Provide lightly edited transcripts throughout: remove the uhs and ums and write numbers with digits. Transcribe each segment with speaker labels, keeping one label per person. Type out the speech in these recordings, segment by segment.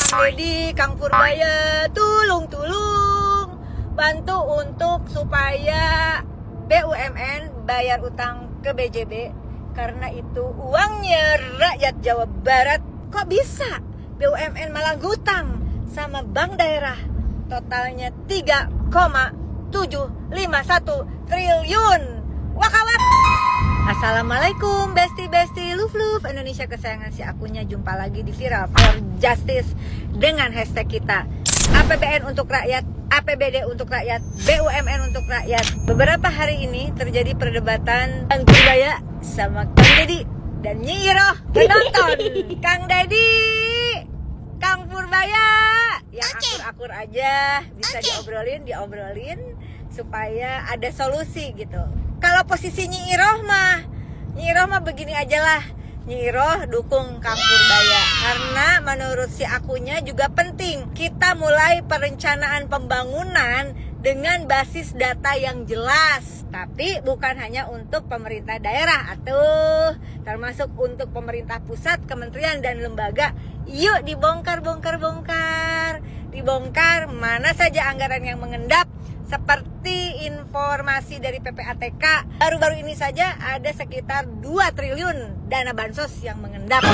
Speaker 1: Jadi Kang Purbaya tulung bantu untuk supaya BUMN bayar utang ke BJB, karena itu uangnya rakyat Jawa Barat. Kok bisa BUMN malah ngutang sama bank daerah totalnya 3,751 triliun. Wakawak. Assalamualaikum besti love Indonesia kesayangan si akunya. Jumpa lagi di Viral for Justice dengan hashtag kita APBN untuk rakyat, APBD untuk rakyat, BUMN untuk rakyat. Beberapa hari ini terjadi perdebatan Kang Purbaya sama Kang Deddy dan Nyi Iroh. Penonton Kang Deddy, Kang Purbaya yang akur-akur aja, bisa diobrolin supaya ada solusi gitu. Kalau posisi Nyi Iroh mah begini aja lah. Nyi Iroh dukung Kang Purbaya karena menurut si akunya juga penting kita mulai perencanaan pembangunan dengan basis data yang jelas. Tapi bukan hanya untuk pemerintah daerah atau termasuk untuk pemerintah pusat, kementerian dan lembaga. Yuk dibongkar mana saja anggaran yang mengendap. Seperti informasi dari PPATK, baru-baru ini saja ada sekitar 2 triliun dana bansos yang mengendap.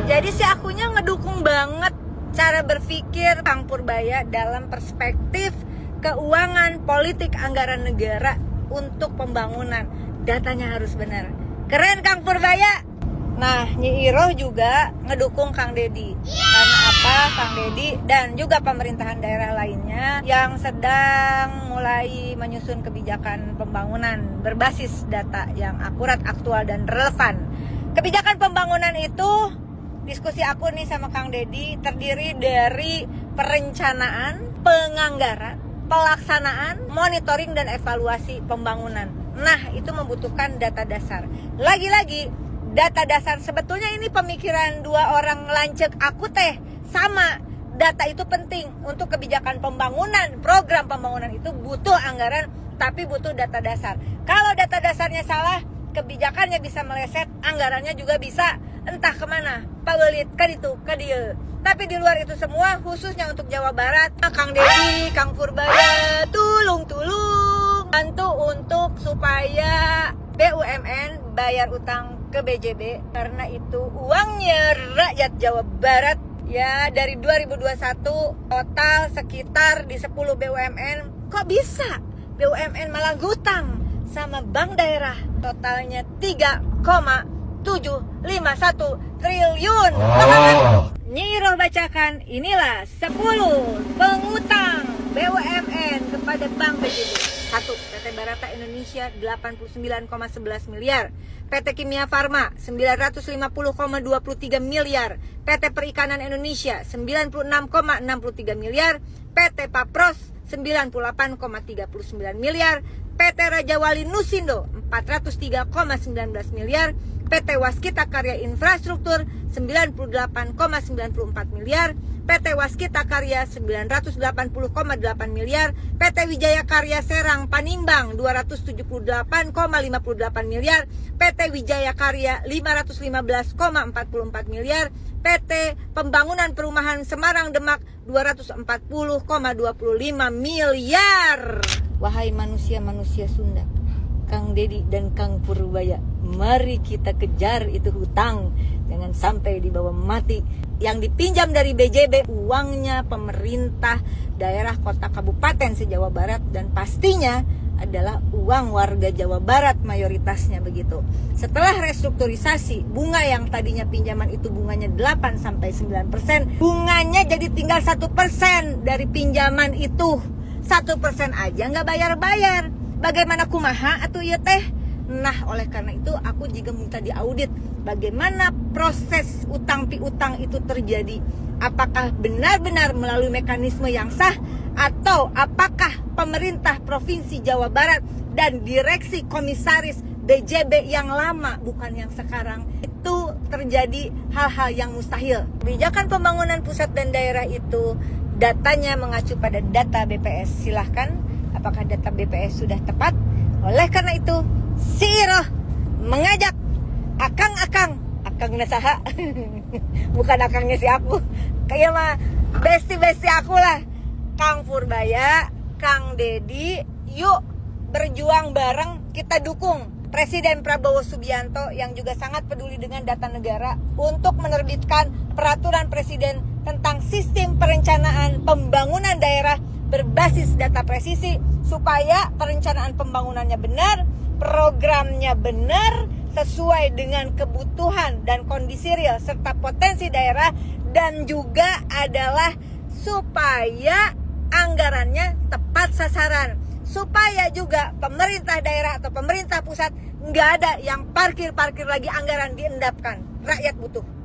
Speaker 1: Jadi si akunya ngedukung banget cara berpikir Kang Purbaya dalam perspektif keuangan politik anggaran negara untuk pembangunan. Datanya harus benar. Keren Kang Purbaya. Nah, Nyi Iroh juga ngedukung Kang Deddy. Karena apa? Kang Deddy dan juga pemerintahan daerah lainnya yang sedang mulai menyusun kebijakan pembangunan berbasis data yang akurat, aktual, dan relevan. Kebijakan pembangunan itu, diskusi aku nih sama Kang Deddy, terdiri dari perencanaan, penganggaran, pelaksanaan, monitoring, dan evaluasi pembangunan. Nah, itu membutuhkan data dasar. Lagi-lagi, data dasar sebetulnya ini pemikiran dua orang lancek aku teh sama. Data itu penting untuk kebijakan pembangunan, program pembangunan itu butuh anggaran, tapi butuh data dasar. Kalau data dasarnya salah, kebijakannya bisa meleset, anggarannya juga bisa entah kemana, pawelit kan itu ke dia. Tapi di luar itu semua, khususnya untuk Jawa Barat, Kang Deddy, Kang Purbaya tulung bantu untuk supaya BUMN bayar utang ke BJB, karena itu uangnya rakyat Jawa Barat. Ya, dari 2021 total sekitar di 10 BUMN. Kok bisa BUMN malah ngutang sama bank daerah totalnya 3,751 triliun. Nyi Iroh bacakan, inilah 10 pengutang BUMN kepada Bank BJB. 1. PT Barata Indonesia 89,11 miliar, PT Kimia Farma 950,23 miliar, PT Perikanan Indonesia 96,63 miliar, PT Papros 98,39 miliar, PT Raja Wali Nusindo 403,19 miliar, PT Waskita Karya Infrastruktur 98,94 miliar, PT Waskita Karya 980,8 miliar, PT Wijaya Karya Serang Panimbang 278,58 miliar, PT Wijaya Karya 515,44 miliar, PT Pembangunan Perumahan Semarang Demak 240,25 miliar. Wahai manusia-manusia Sunda, Kang Deddy dan Kang Purbaya, mari kita kejar itu hutang, jangan sampai dibawa mati. Yang dipinjam dari BJB uangnya pemerintah daerah, kota, kabupaten se-Jawa Barat, dan pastinya adalah uang warga Jawa Barat mayoritasnya begitu. Setelah restrukturisasi, bunga yang tadinya pinjaman itu bunganya 8-9%, bunganya jadi tinggal 1% dari pinjaman itu. 1% aja nggak bayar-bayar. Bagaimana kumaha atuh ieu teh? Nah, oleh karena itu aku juga minta diaudit bagaimana proses utang piutang itu terjadi. Apakah benar-benar melalui mekanisme yang sah, atau apakah pemerintah Provinsi Jawa Barat dan direksi komisaris BJB yang lama, bukan yang sekarang, itu terjadi hal-hal yang mustahil. Kebijakan pembangunan pusat dan daerah itu datanya mengacu pada data BPS. Silahkan, apakah data BPS sudah tepat? Oleh karena itu, si Iroh mengajak akang nasaha bukan akangnya si aku, kayak mah besti aku lah, Kang Purbaya, Kang Dedi, yuk berjuang bareng, kita dukung Presiden Prabowo Subianto yang juga sangat peduli dengan data negara untuk menerbitkan peraturan presiden tentang sistem perencanaan pembangunan daerah berbasis data presisi supaya perencanaan pembangunannya benar, programnya benar, sesuai dengan kebutuhan dan kondisi real serta potensi daerah, dan juga adalah supaya anggarannya tepat sasaran, supaya juga pemerintah daerah atau pemerintah pusat nggak ada yang parkir-parkir lagi anggaran diendapkan. Rakyat butuh.